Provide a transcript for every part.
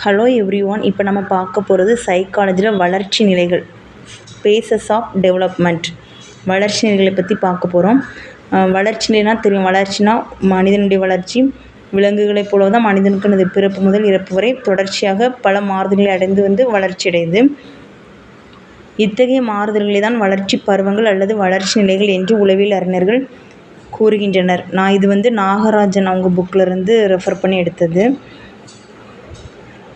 Hello everyone. இப்போ நம்ம பார்க்க போகிறது சைக்காலஜியில் வளர்ச்சி நிலைகள், பேசஸ் ஆஃப் டெவலப்மெண்ட். வளர்ச்சி நிலைகளை பற்றி பார்க்க போகிறோம். வளர்ச்சி நிலைனா தெரியும். வளர்ச்சினா மனிதனுடைய வளர்ச்சி. விலங்குகளைப் போல தான் மனிதனுக்கு பிறப்பு முதல் இறப்பு வரை தொடர்ச்சியாக பல மாறுதல்களை அடைந்து வளர்ச்சி அடையுது. இத்தகைய மாறுதல்களை தான் வளர்ச்சி பருவங்கள் அல்லது வளர்ச்சி நிலைகள் என்று உளவியல் அறிஞர்கள் கூறுகின்றனர். நான் இது நாகராஜன் அவங்க புக்கிலேருந்து ரெஃபர் பண்ணி எடுத்தது.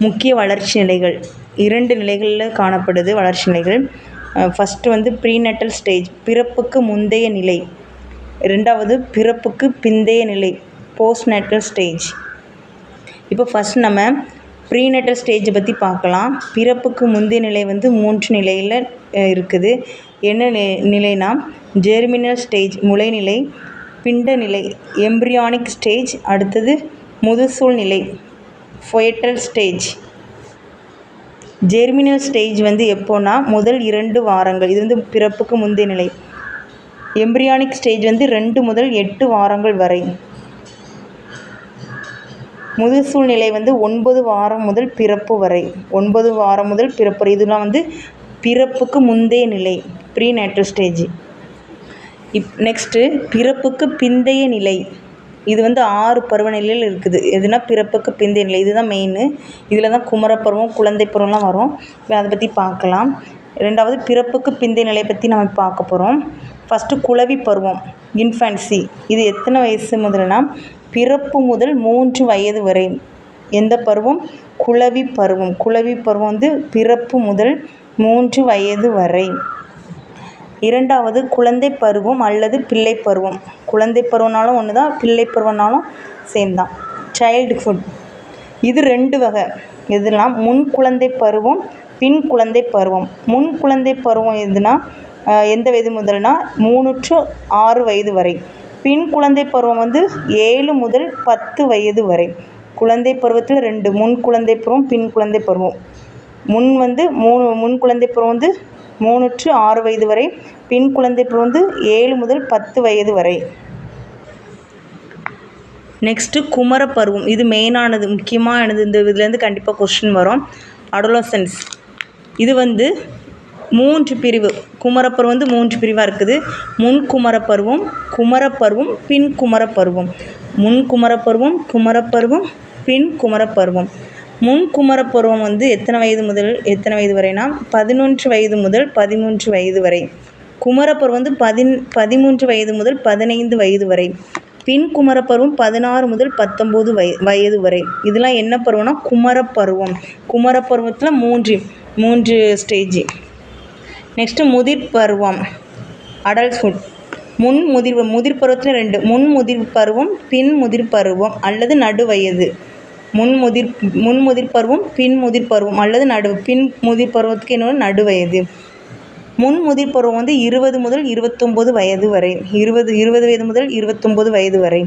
முக்கிய வளர்ச்சி நிலைகள் 2 நிலைகளில் காணப்படுது. வளர்ச்சி நிலைகள் ஃபஸ்ட்டு ப்ரீநட்டல் ஸ்டேஜ், பிறப்புக்கு முந்தைய நிலை. 2வது பிறப்புக்கு பிந்தைய நிலை, போஸ்ட்நட்டல் ஸ்டேஜ். இப்போ ஃபஸ்ட் நம்ம ப்ரீநட்டல் ஸ்டேஜை பற்றி பார்க்கலாம். பிறப்புக்கு முந்தைய நிலை 3 நிலையில் இருக்குது. என்ன நிலைனா ஜெர்மினல் ஸ்டேஜ், முளைநிலை, பிண்ட நிலை, எம்ப்ரியானிக் ஸ்டேஜ், அடுத்தது முதுசூல் நிலை, ஃபோயட்டல் ஸ்டேஜ். ஜெர்மினல் ஸ்டேஜ் எப்போனா முதல் 2 வாரங்கள். இது பிறப்புக்கு முந்தைய நிலை. எம்ப்ரியானிக் ஸ்டேஜ் 2 முதல் 8 வாரங்கள் வரை. முதுசூல் நிலை 9 வாரம் முதல் பிறப்பு வரை. 9 வாரம் முதல் பிறப்பு வரை. இதெல்லாம் பிறப்புக்கு முந்தைய நிலை, ப்ரீநேட்டல் ஸ்டேஜ். நெக்ஸ்ட்டு பிறப்புக்கு பிந்தைய நிலை. இது 6 பருவநிலையில் இருக்குது. எதுனா பிறப்புக்கு பிந்தைய நிலை, இதுதான் மெயின். இதில் தான் குமரப்பருவம், குழந்தை பருவம்லாம் வரும். அதை பற்றி பார்க்கலாம். 2வது பிறப்புக்கு பிந்தைய நிலை பற்றி நம்ம பார்க்க போகிறோம். ஃபஸ்ட்டு குளவி பருவம், இன்ஃபேன்சி. இது எத்தனை வயசு முதல்னா பிறப்பு முதல் 3 வயது வரை. எந்த பருவம்? குளவி பருவம். குளவி பருவம் பிறப்பு முதல் 3 வயது வரை. 2வது குழந்தை பருவம் அல்லது பிள்ளை பருவம். குழந்தை பருவம்னாலும் ஒன்று தான், பிள்ளை பருவம்னாலும் சேம் தான். சைல்டுஹுட். இது 2 வகை. எதுலாம் முன் குழந்தை பருவம், பின் குழந்தை பருவம். முன் குழந்தை பருவம் எதுனா எந்த வயது முதல்னா 3 to 6 வயது வரை. பின் குழந்தை பருவம் 7 முதல் 10 வயது வரை. குழந்தை பருவத்தில் 2, முன் குழந்தை பருவம், பின் குழந்தை பருவம். முன் குழந்தை பருவம் 3 to 6 வயது வரை. பின் குழந்தை பருவம் 7 முதல் 10 வயது வரை. நெக்ஸ்ட்டு குமரப்பருவம். இது மெயினானது, முக்கியமானது. இந்த இதுலேருந்து கண்டிப்பாக கொஸ்டின் வரும். அடோலசன்ஸ். இது 3 பிரிவு. குமரப்பருவம் 3 பிரிவாக இருக்குது. முன் குமரப்பருவம், குமரப்பருவம், பின் குமரப்பருவம். முன் குமரப்பருவம், குமரப்பருவம், பின் குமரப்பருவம். முன் குமரப்பருவம் எத்தனை வயது முதல் எத்தனை வயது வரைனா 11 வயது முதல் 13 வயது வரை. குமரப்பருவம் 13 வயது முதல் 15 வயது வரை. பின் குமரப்பருவம் 16 முதல் 19 வயது வரை. இதெல்லாம் என்ன பருவம்னா குமரப்பருவம். குமரப்பருவத்தில் 3 ஸ்டேஜ். நெக்ஸ்ட்டு முதிர் பருவம், அடல்ட்ஹுட். முதிர் பருவத்தில் 2, முன் முதிர் பருவம், பின் முதிர் பருவம் அல்லது நடுவயது. முன் முதிர் பருவம், பின் முதிர் பருவம் அல்லது பின் முதிர் பருவத்துக்கு என்ன நடுவயது. முன் முதிர் பருவம் 20 முதல் 29 வயது வரை. 20 வயது முதல் 29 வயது வரை.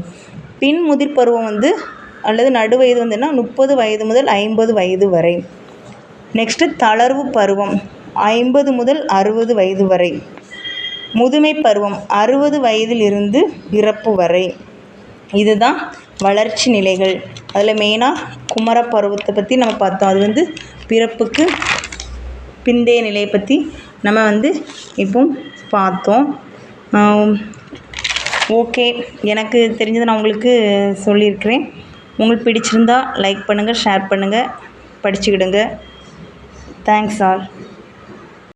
பின் முதிர் பருவம் அல்லது நடுவயது 30 வயது முதல் 50 வயது வரை. நெக்ஸ்ட்டு தளர்வு பருவம், 50 முதல் 60 வயது வரை. முதுமை பருவம் 60 வயதிலிருந்து இறப்பு வரை. இதுதான் வளர்ச்சி நிலைகள். அதில் மெயினாக குமரப்பருவத்தை பற்றி நம்ம பார்த்தோம். அது பிறப்புக்கு பிந்தைய நிலையை பற்றி நம்ம இப்போ பார்த்தோம். ஓகே, எனக்கு தெரிஞ்சதை நான் உங்களுக்கு சொல்லியிருக்கிறேன். உங்களுக்கு பிடிச்சிருந்தா லைக் பண்ணுங்கள், ஷேர் பண்ணுங்கள், படிச்சுக்கிடுங்க. Thanks all.